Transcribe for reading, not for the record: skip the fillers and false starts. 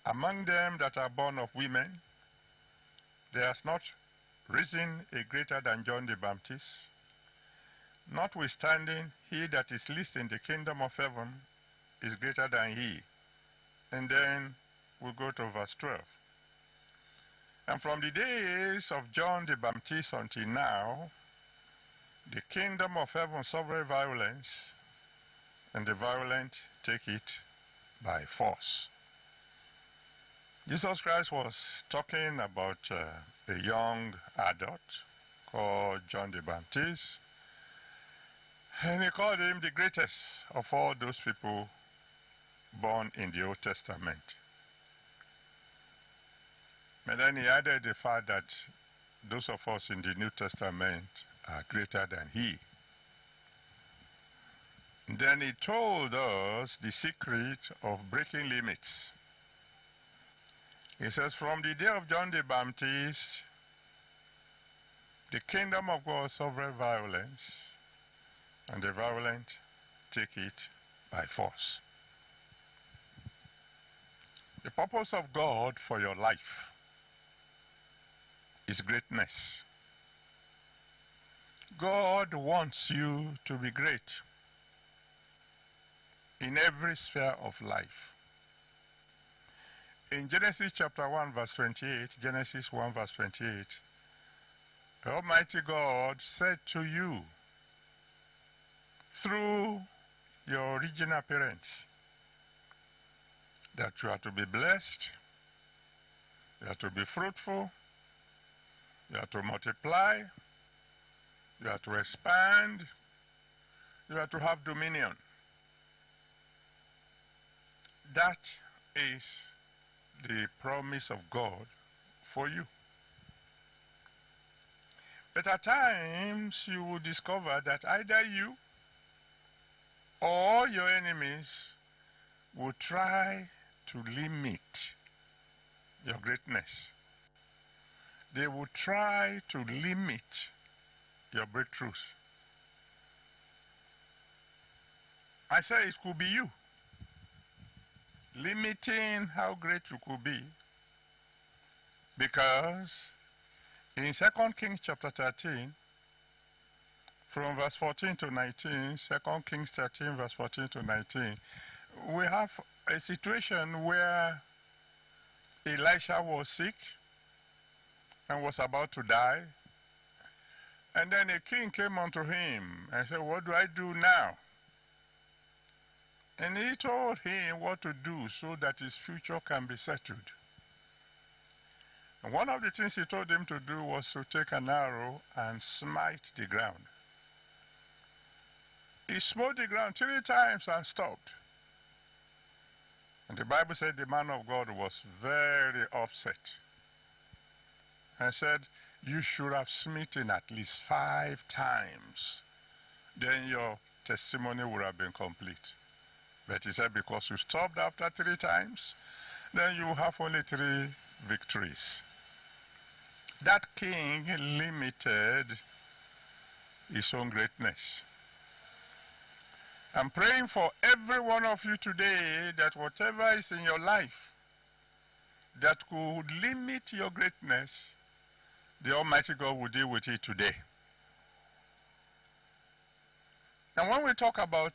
Among them that are born of women, there has not risen a greater than John the Baptist. Notwithstanding, he that is least in the kingdom of heaven is greater than he. And then we go to verse 12. And from the days of John the Baptist until now, the kingdom of heaven suffereth violence, and the violent take it by force. Jesus Christ was talking about a young adult called John the Baptist, and he called him the greatest of all those people born in the Old Testament. And then he added the fact that those of us in the New Testament are greater than he. And then he told us the secret of breaking limits. He says, from the day of John the Baptist, the kingdom of God suffered violence, and the violent take it by force. The purpose of God for your life is greatness. God wants you to be great in every sphere of life. In Genesis chapter 1 verse 28, Genesis 1 verse 28, the Almighty God said to you, through your original parents, that you are to be blessed, you are to be fruitful, you are to multiply, you are to expand, you are to have dominion. That is the promise of God for you. But at times you will discover that either you or your enemies will try to limit your greatness. They will try to limit your breakthroughs. I say it could be you, limiting how great you could be, because in 2 Kings chapter 13, from verse 14 to 19, 2 Kings 13 verse 14 to 19, we have a situation where Elisha was sick and was about to die, and then a king came unto him and said, what do I do now? And he told him what to do so that his future can be settled. And one of the things he told him to do was to take an arrow and smite the ground. He smote the ground 3 times and stopped. And the Bible said the man of God was very upset and said, you should have smitten at least 5 times. Then your testimony would have been complete. But he said, because you stopped after 3 times, then you have only 3 victories. That king limited his own greatness. I'm praying for every one of you today that whatever is in your life that could limit your greatness, the Almighty God will deal with it today. Now when we talk about